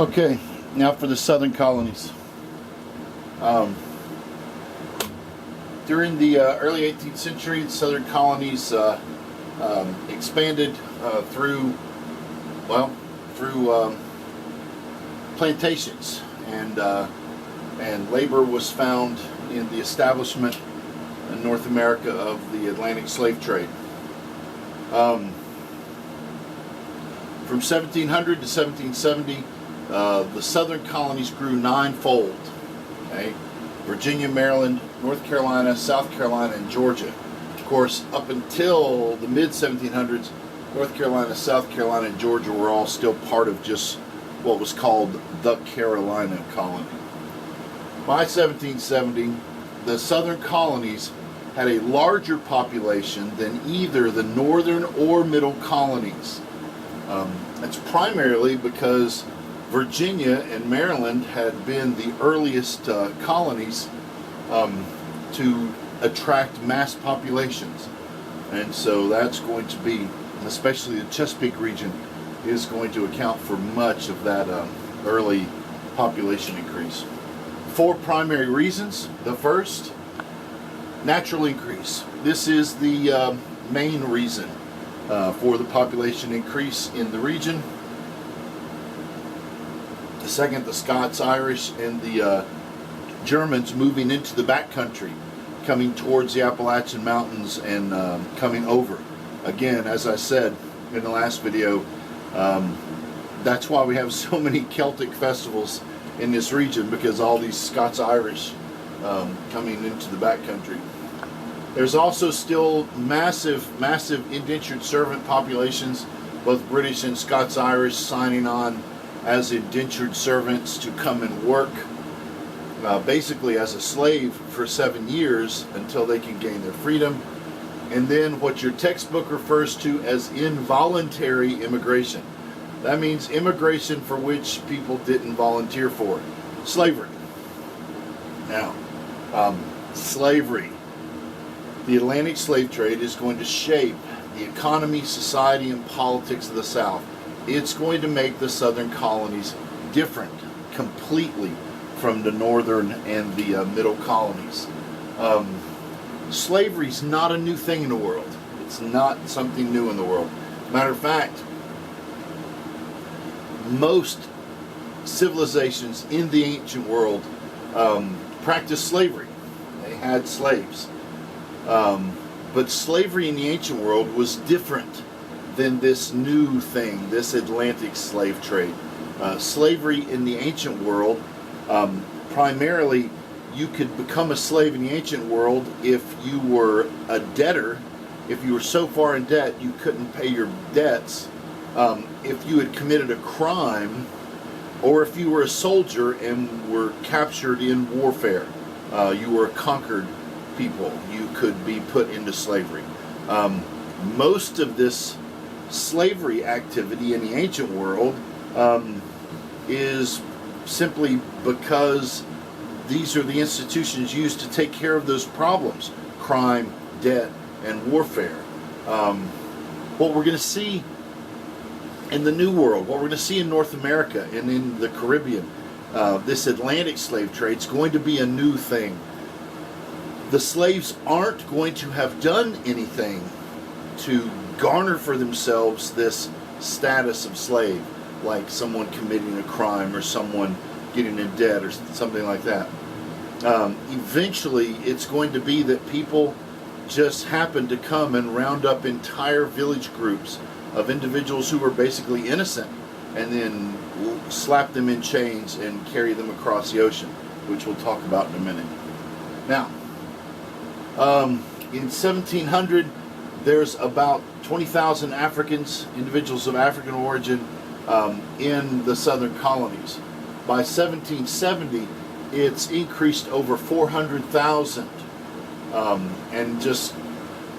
Okay, now for the southern colonies. During the early 18th century, the southern colonies expanded through plantations, and labor was found in the establishment in North America of the Atlantic slave trade. From 1700 to 1770, the southern colonies grew ninefold. Okay? Virginia, Maryland, North Carolina, South Carolina, and Georgia. Of course, up until the mid-1700s, North Carolina, South Carolina, and Georgia were all still part of just what was called the Carolina colony. By 1770, the southern colonies had a larger population than either the northern or middle colonies. That's primarily because Virginia and Maryland had been the earliest colonies to attract mass populations. And so that's going to be, especially the Chesapeake region, is going to account for much of that early population increase. Four primary reasons. The first, natural increase. This is the main reason for the population increase in the region. The second, the Scots, Irish, and the Germans moving into the backcountry, coming towards the Appalachian Mountains and coming over. Again, as I said in the last video, that's why we have so many Celtic festivals in this region, because all these Scots Irish coming into the backcountry. There's also still massive indentured servant populations, both British and Scots Irish signing on as indentured servants to come and work basically as a slave for 7 years until they can gain their freedom. And then what your textbook refers to as involuntary immigration. That means immigration for which people didn't volunteer for. Slavery. Now, slavery. The Atlantic slave trade is going to shape the economy, society, and politics of the South. It's going to make the southern colonies different completely from the northern and the middle colonies. Slavery is not a new thing in the world. It's not something new in the world. Matter of fact, most civilizations in the ancient world practiced slavery. They had slaves. But slavery in the ancient world was different than this new thing, this Atlantic slave trade. Slavery in the ancient world, primarily, you could become a slave in the ancient world if you were a debtor, if you were so far in debt you couldn't pay your debts, if you had committed a crime, or if you were a soldier and were captured in warfare. You were a conquered people. You could be put into slavery. Most of this slavery activity in the ancient world is simply because these are the institutions used to take care of those problems: crime, debt, and warfare. What we're going to see in the New World, what we're going to see in North America and in the Caribbean, this Atlantic slave trade is going to be a new thing. The slaves aren't going to have done anything to garner for themselves this status of slave, like someone committing a crime or someone getting in debt or something like that. Eventually, it's going to be that people just happen to come and round up entire village groups of individuals who were basically innocent, and then slap them in chains and carry them across the ocean, which we'll talk about in a minute. Now, in 1700, there's about 20,000 Africans, individuals of African origin, in the southern colonies. By 1770, it's increased over 400,000. And just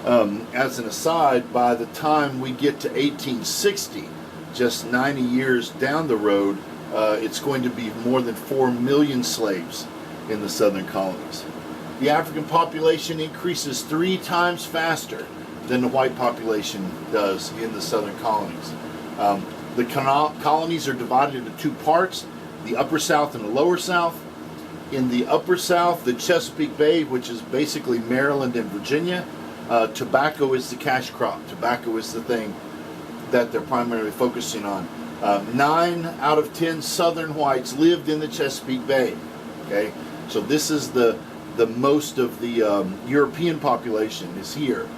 as an aside, by the time we get to 1860, just 90 years down the road, it's going to be more than 4 million slaves in the southern colonies. The African population increases 3 times faster than the white population does in the southern colonies. The colonies are divided into two parts, the Upper South and the Lower South. In the Upper South, the Chesapeake Bay, which is basically Maryland and Virginia, tobacco is the cash crop. Tobacco is the thing that they're primarily focusing on. 9 out of 10 Southern whites lived in the Chesapeake Bay. Okay, so this is the most of the European population is here.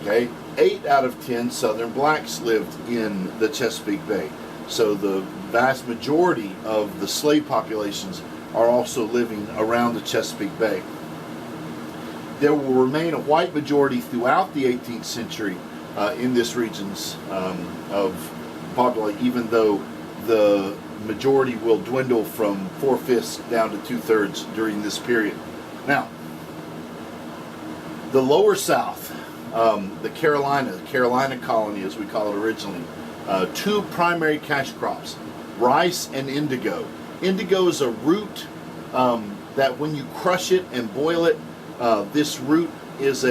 Okay, 8 out of 10 Southern blacks lived in the Chesapeake Bay. So the vast majority of the slave populations are also living around the Chesapeake Bay. There will remain a white majority throughout the 18th century in this regions of population, even though the majority will dwindle from 4/5 down to 2/3 during this period. Now, the Lower South, the Carolina colony, as we call it originally, 2 primary cash crops, rice and indigo. Indigo is a root that when you crush it and boil it, this root is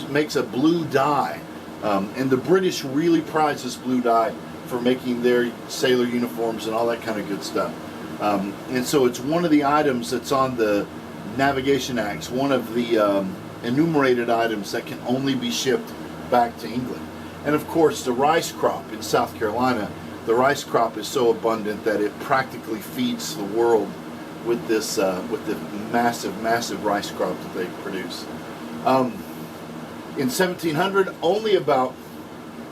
makes a blue dye. And the British really prize this blue dye for making their sailor uniforms and all that kind of good stuff. And so it's one of the items that's on the Navigation Acts, one of the enumerated items that can only be shipped back to England. And of course, the rice crop in South Carolina, the rice crop is so abundant that it practically feeds the world with this with the massive rice crop that they produce. In 1700, only about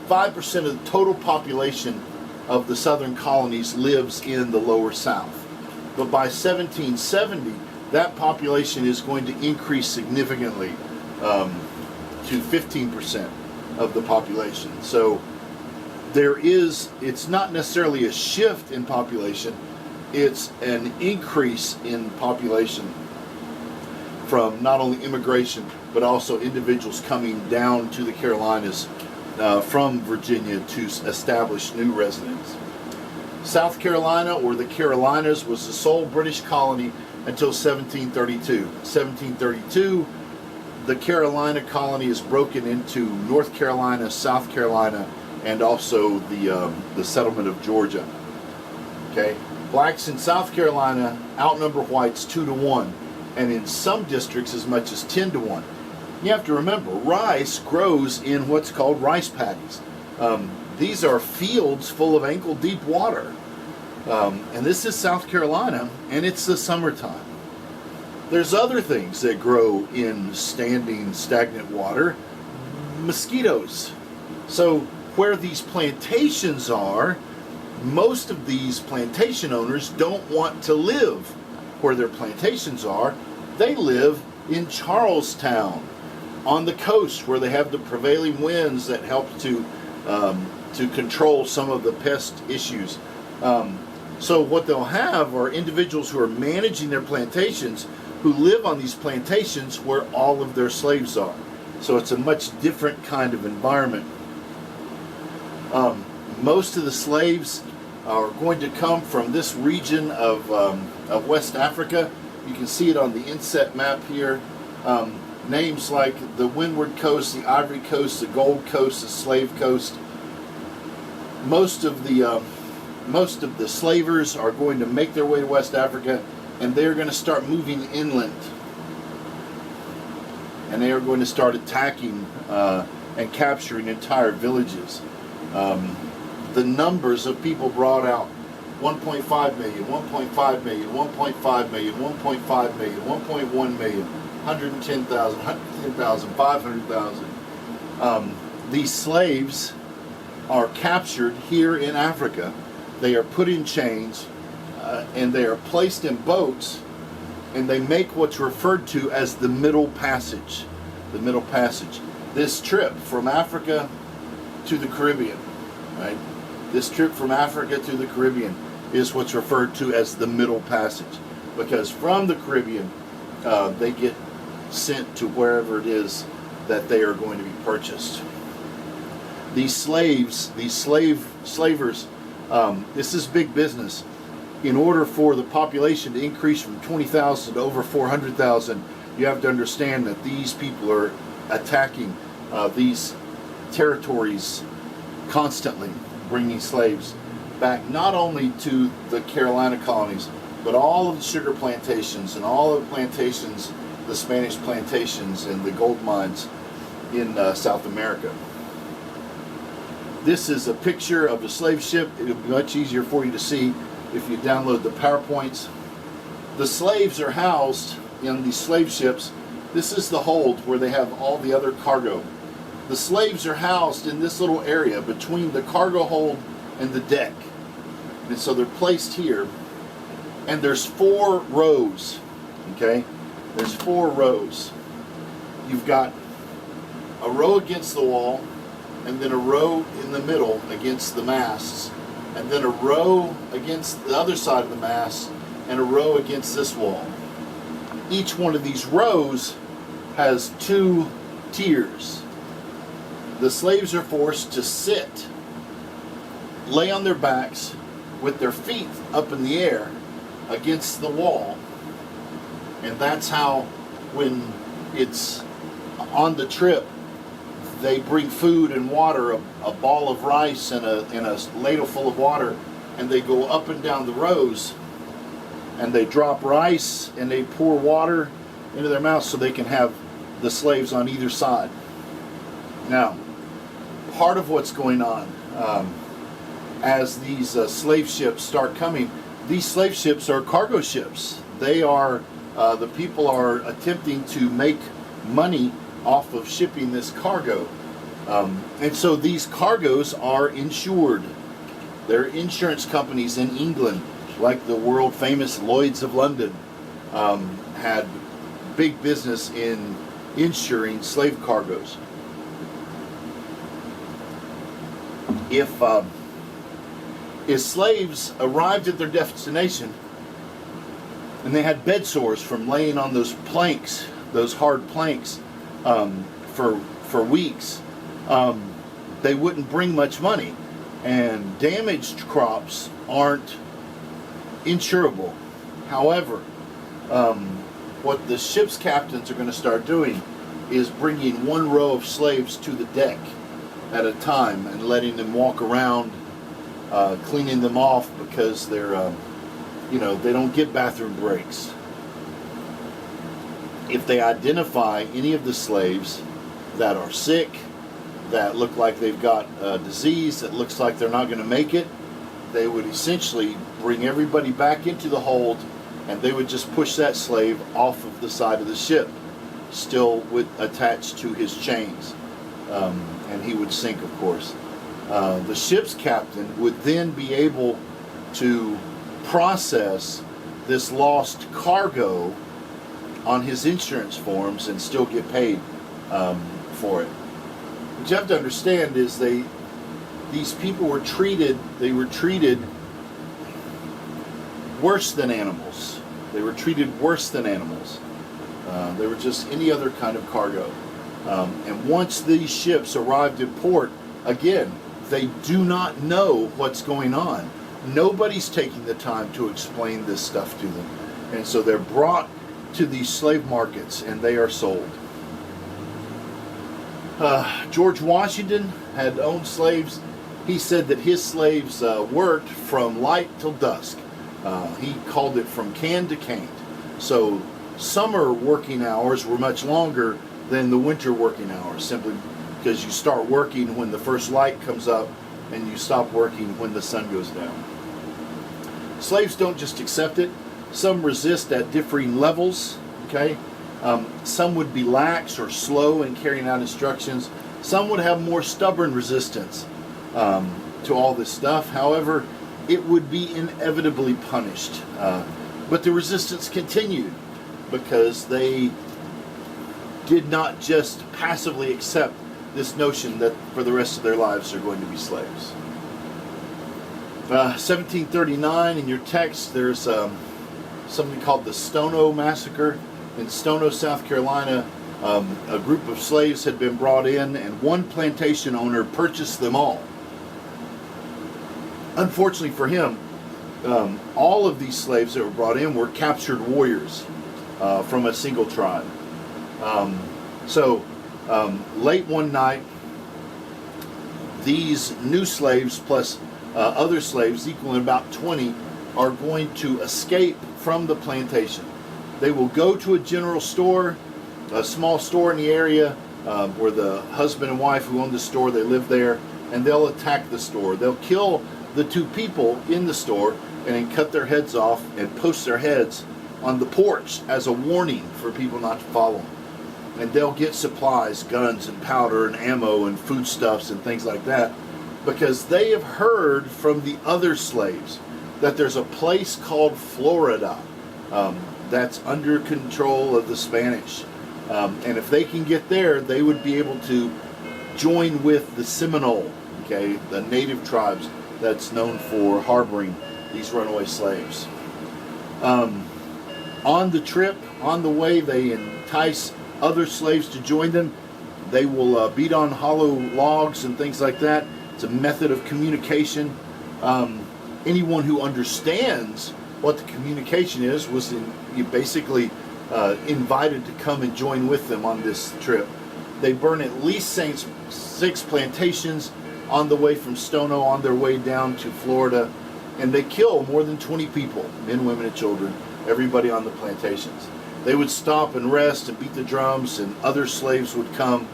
5% of the total population of the southern colonies lives in the Lower South. But by 1770, that population is going to increase significantly to 15% of the population. So it's not necessarily a shift in population, it's an increase in population from not only immigration, but also individuals coming down to the Carolinas from Virginia to establish new residents. South Carolina, or the Carolinas, was the sole British colony until 1732. 1732, the Carolina colony is broken into North Carolina, South Carolina, and also the settlement of Georgia. Okay, blacks in South Carolina outnumber whites 2-1, and in some districts as much as 10-1. You have to remember, rice grows in what's called rice paddies. These are fields full of ankle-deep water. And this is South Carolina, and it's the summertime. There's other things that grow in standing, stagnant water. Mosquitoes. So where these plantations are, most of these plantation owners don't want to live where their plantations are. They live in Charlestown, on the coast, where they have the prevailing winds that help to control some of the pest issues. So what they'll have are individuals who are managing their plantations, who live on these plantations where all of their slaves are. So it's a much different kind of environment. Most of the slaves are going to come from this region of West Africa. You can see it on the inset map here. Names like the Windward Coast, the Ivory Coast, the Gold Coast, the Slave Coast. Most of the slavers are going to make their way to West Africa, and they're going to start moving inland. And they are going to start attacking and capturing entire villages. The numbers of people brought out: 1.5 million, 1.5 million, 1.5 million, 1.5 million, 1.1 million, 110,000, 110,000, 500,000. These slaves are captured here in Africa. They are put in chains and they are placed in boats, and they make what's referred to as the Middle Passage. The Middle Passage. This trip from Africa to the Caribbean, right? This trip from Africa to the Caribbean is what's referred to as the Middle Passage, because from the Caribbean they get sent to wherever it is that they are going to be purchased. These slaves, these slavers, this is big business. In order for the population to increase from 20,000 to over 400,000, you have to understand that these people are attacking these territories constantly, bringing slaves. back not only to the Carolina colonies, but all of the sugar plantations and all of the plantations, the Spanish plantations and the gold mines in South America. This is a picture of a slave ship. It'll be much easier for you to see if you download the PowerPoints. The slaves are housed in these slave ships. This is the hold where they have all the other cargo. The slaves are housed in this little area between the cargo hold and the deck. And so they're placed here. And there's 4 rows, okay? There's 4 rows. You've got a row against the wall, and then a row in the middle against the masts, and then a row against the other side of the mast, and a row against this wall. Each one of these rows has 2 tiers. The slaves are forced to sit, lay on their backs with their feet up in the air against the wall, and that's how, when it's on the trip, they bring food and water, a ball of rice and a ladle full of water, and they go up and down the rows, and they drop rice and they pour water into their mouths so they can have the slaves on either side. Now, part of what's going on as these slave ships start coming, these slave ships are cargo ships. They are, the people are attempting to make money off of shipping this cargo. And so these cargoes are insured. There are insurance companies in England, like the world famous Lloyd's of London, had big business in insuring slave cargoes. If slaves arrived at their destination and they had bed sores from laying on those planks, those hard planks, for weeks, they wouldn't bring much money, and damaged crops aren't insurable. However, what the ship's captains are going to start doing is bringing 1 row of slaves to the deck at a time and letting them walk around, cleaning them off, because they're, they don't get bathroom breaks. If they identify any of the slaves that are sick, that look like they've got a disease, that looks like they're not going to make it, they would essentially bring everybody back into the hold, and they would just push that slave off of the side of the ship, still attached to his chains, and he would sink, of course. The ship's captain would then be able to process this lost cargo on his insurance forms and still get paid for it. What you have to understand is these people were treated worse than animals. They were treated worse than animals. They were just any other kind of cargo. And once these ships arrived in port, again, they do not know what's going on. Nobody's taking the time to explain this stuff to them. And so they're brought to these slave markets and they are sold. George Washington had owned slaves. He said that his slaves worked from light till dusk. He called it from can to can't. So summer working hours were much longer than the winter working hours, simply because you start working when the first light comes up and you stop working when the sun goes down. Slaves don't just accept it. Some resist at differing levels, okay? Some would be lax or slow in carrying out instructions. Some would have more stubborn resistance to all this stuff. However, it would be inevitably punished. But the resistance continued because they did not just passively accept this notion that for the rest of their lives they're going to be slaves. 1739, in your text, there's something called the Stono Massacre. In Stono, South Carolina, a group of slaves had been brought in, and one plantation owner purchased them all. Unfortunately for him, all of these slaves that were brought in were captured warriors from a single tribe. Late one night, these new slaves plus other slaves, equaling about 20, are going to escape from the plantation. They will go to a general store, a small store in the area where the husband and wife who own the store, they live there, and they'll attack the store. They'll kill the two people in the store and then cut their heads off and post their heads on the porch as a warning for people not to follow them. And they'll get supplies, guns and powder and ammo and foodstuffs and things like that, because they have heard from the other slaves that there's a place called Florida that's under control of the Spanish. And if they can get there, they would be able to join with the Seminole, okay, the native tribes that's known for harboring these runaway slaves. On the trip, on the way, they entice other slaves to join them. They will beat on hollow logs and things like that. It's a method of communication. Anyone who understands what the communication is was basically invited to come and join with them on this trip. They burn at least 6 plantations on the way from Stono on their way down to Florida, and they kill more than 20 people, men, women, and children, everybody on the plantations. They would stop and rest and beat the drums, and other slaves would come,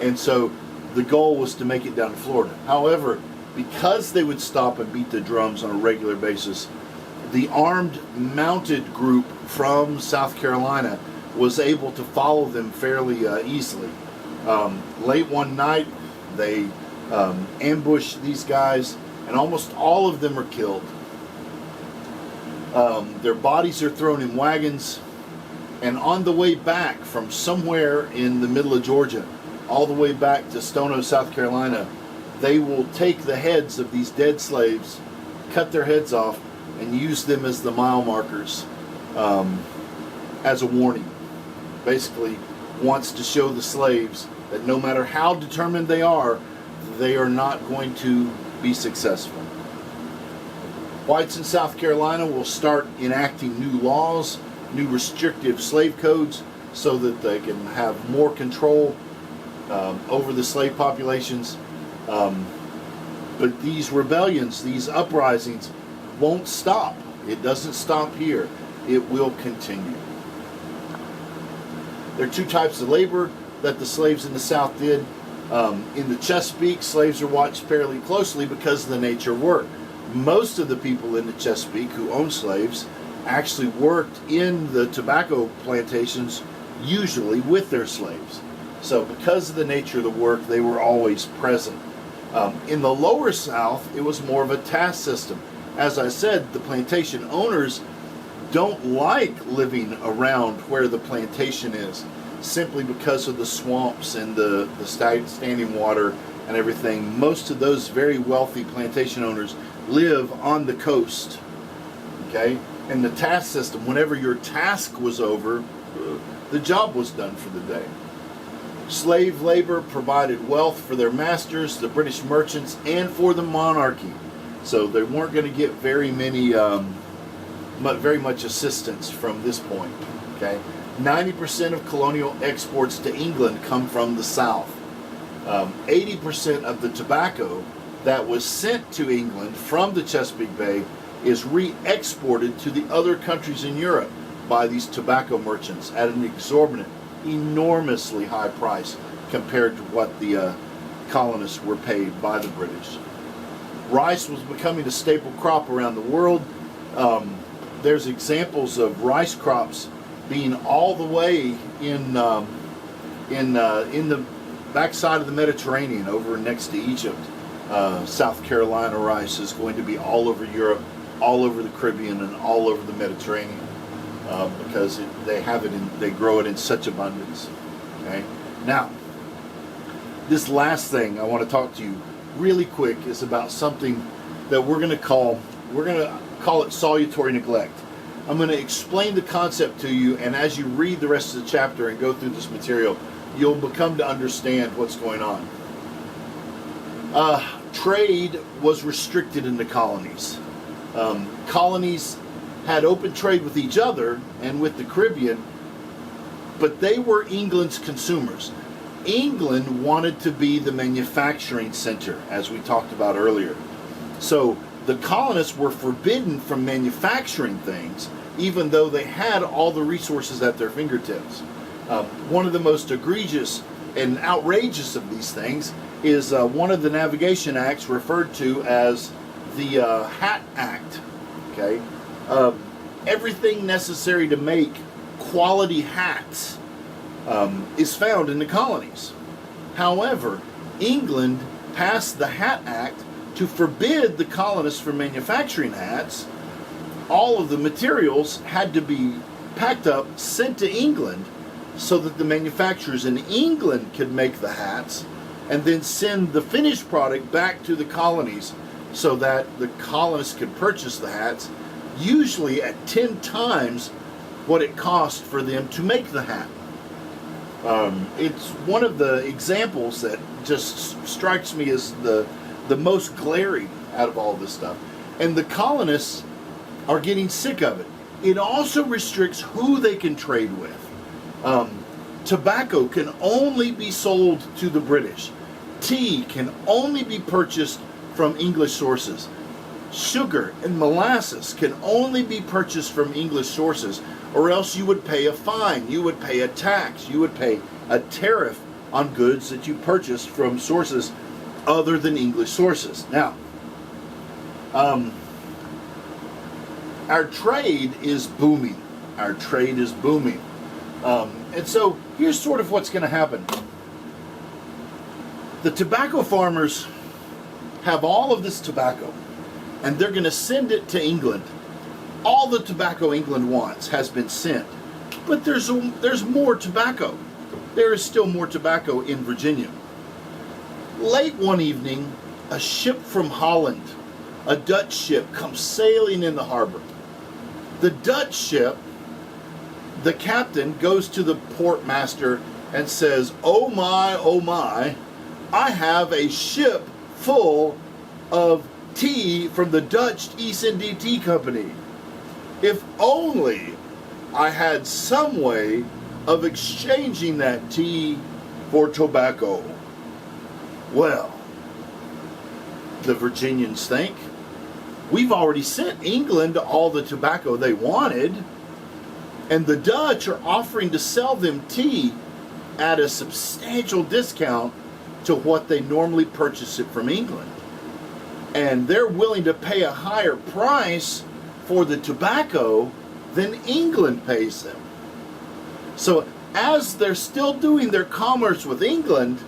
and so the goal was to make it down to Florida. However, because they would stop and beat the drums on a regular basis, the armed mounted group from South Carolina was able to follow them fairly easily. Late one night, they ambushed these guys, and almost all of them are killed. Their bodies are thrown in wagons, and on the way back from somewhere in the middle of Georgia, all the way back to Stono, South Carolina, they will take the heads of these dead slaves, cut their heads off, and use them as the mile markers as a warning. Basically wants to show the slaves that no matter how determined they are not going to be successful. Whites in South Carolina will start enacting new laws, new restrictive slave codes, so that they can have more control over the slave populations. But these rebellions, these uprisings, won't stop. It doesn't stop here. It will continue. There are 2 types of labor that the slaves in the South did. In the Chesapeake, slaves are watched fairly closely because of the nature of work. Most of the people in the Chesapeake who owned slaves actually worked in the tobacco plantations, usually with their slaves. So because of the nature of the work, they were always present. In the lower South, it was more of a task system. As I said, the plantation owners don't like living around where the plantation is, simply because of the swamps and the standing water and everything. Most of those very wealthy plantation owners live on the coast. Okay? And the task system, whenever your task was over, the job was done for the day. Slave labor provided wealth for their masters, the British merchants, and for the monarchy. So they weren't going to get very much assistance from this point. Okay, 90% of colonial exports to England come from the South. 80% of the tobacco that was sent to England from the Chesapeake Bay is re-exported to the other countries in Europe by these tobacco merchants at an exorbitant, enormously high price compared to what the colonists were paid by the British. Rice was becoming a staple crop around the world. There's examples of rice crops being all the way in the backside of the Mediterranean, over next to Egypt. South Carolina rice is going to be all over Europe, all over the Caribbean, and all over the Mediterranean because they grow it in such abundance. Okay, now this last thing I want to talk to you really quick is about something that we're going to call it salutary neglect. I'm going to explain the concept to you, and as you read the rest of the chapter and go through this material, you'll become to understand what's going on. Trade was restricted in the colonies. Colonies had open trade with each other and with the Caribbean, but they were England's consumers. England wanted to be the manufacturing center, as we talked about earlier. So the colonists were forbidden from manufacturing things, even though they had all the resources at their fingertips. One of the most egregious and outrageous of these things is one of the navigation acts referred to as the Hat Act. Okay, everything necessary to make quality hats is found in the colonies. However, England passed the Hat Act to forbid the colonists from manufacturing hats. All of the materials had to be packed up, sent to England, so that the manufacturers in England could make the hats, and then send the finished product back to the colonies so that the colonists could purchase the hats, usually at 10 times what it cost for them to make the hat. It's one of the examples that just strikes me as the most glaring out of all this stuff. And the colonists are getting sick of it. It also restricts who they can trade with. Tobacco can only be sold to the British. Tea can only be purchased from English sources. Sugar and molasses can only be purchased from English sources, or else you would pay a fine, you would pay a tax, you would pay a tariff on goods that you purchased from sources other than English sources. Now, our trade is booming. Our trade is booming. And so here's sort of what's going to happen. The tobacco farmers have all of this tobacco, and they're going to send it to England. All the tobacco England wants has been sent, but there's more tobacco. There is still more tobacco in Virginia. Late one evening, a ship from Holland, a Dutch ship, comes sailing in the harbor. The Dutch ship, the captain goes to the port master and says, oh my, I have a ship full of tea from the Dutch East India Tea Company. If only I had some way of exchanging that tea for tobacco. Well, the Virginians think, we've already sent England all the tobacco they wanted, and the Dutch are offering to sell them tea at a substantial discount to what they normally purchase it from England. And they're willing to pay a higher price for the tobacco than England pays them. So as they're still doing their commerce with England,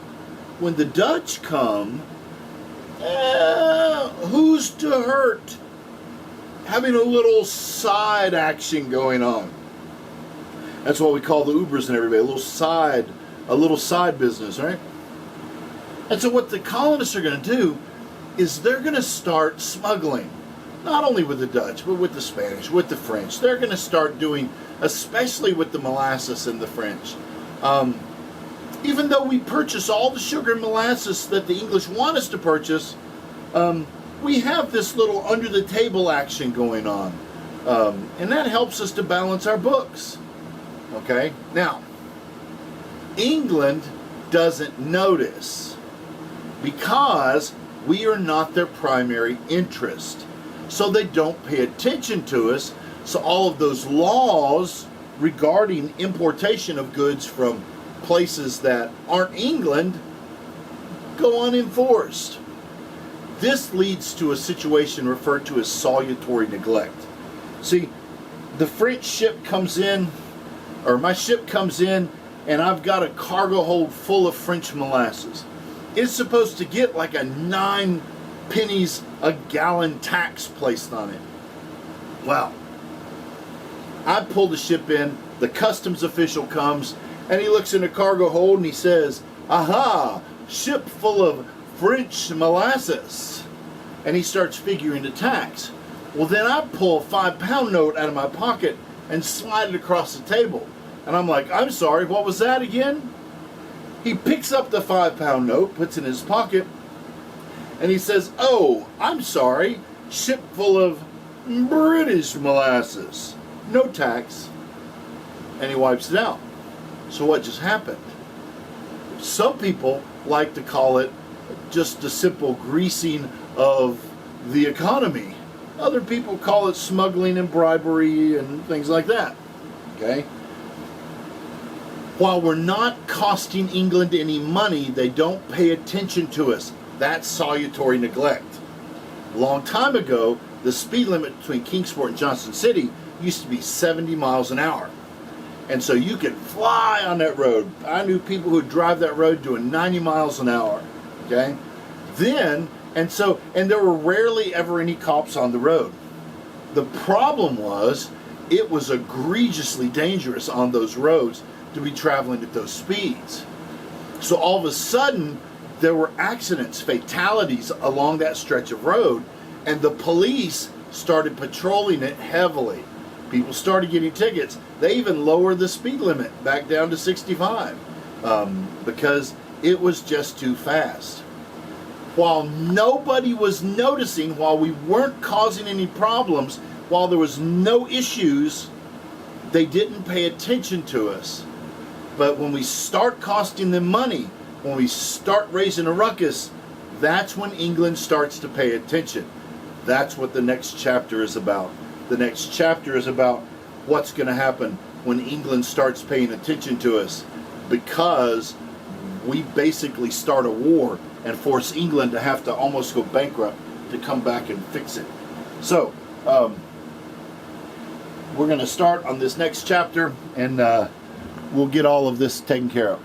when the Dutch come, who's to hurt? Having a little side action going on. That's what we call the Ubers and everybody, a little side business, right? And so what the colonists are going to do is they're going to start smuggling, not only with the Dutch, but with the Spanish, with the French. They're going to start doing, especially with the molasses and the French. Even though we purchase all the sugar and molasses that the English want us to purchase, we have this little under-the-table action going on. And that helps us to balance our books. Okay? Now, England doesn't notice because we are not their primary interest. So they don't pay attention to us. So all of those laws regarding importation of goods from places that aren't England go unenforced. This leads to a situation referred to as salutary neglect. See, the French ship comes in, or my ship comes in, and I've got a cargo hold full of French molasses. It's supposed to get like a 9 pennies a gallon tax placed on it. Well, I pull the ship in, the customs official comes, and he looks in the cargo hold and he says, aha, ship full of French molasses. And he starts figuring the tax. Well, then I pull a £5 note out of my pocket and slide it across the table. And I'm like, I'm sorry, what was that again? He picks up the £5 note, puts it in his pocket, and he says, oh, I'm sorry, ship full of British molasses. No tax. And he wipes it out. So what just happened? Some people like to call it just a simple greasing of the economy. Other people call it smuggling and bribery and things like that. Okay? While we're not costing England any money, they don't pay attention to us. That's salutary neglect. A long time ago, the speed limit between Kingsport and Johnson City used to be 70 miles an hour. And so you could fly on that road. I knew people who would drive that road doing 90 miles an hour. Okay? And there were rarely ever any cops on the road. The problem was, it was egregiously dangerous on those roads to be traveling at those speeds. So all of a sudden, there were accidents, fatalities along that stretch of road, and the police started patrolling it heavily. People started getting tickets. They even lowered the speed limit back down to 65 because it was just too fast. While nobody was noticing, while we weren't causing any problems, while there was no issues, they didn't pay attention to us. But when we start costing them money, when we start raising a ruckus, that's when England starts to pay attention. That's what the next chapter is about. The next chapter is about what's going to happen when England starts paying attention to us, because we basically start a war and force England to have to almost go bankrupt to come back and fix it. So, we're going to start on this next chapter, and we'll get all of this taken care of.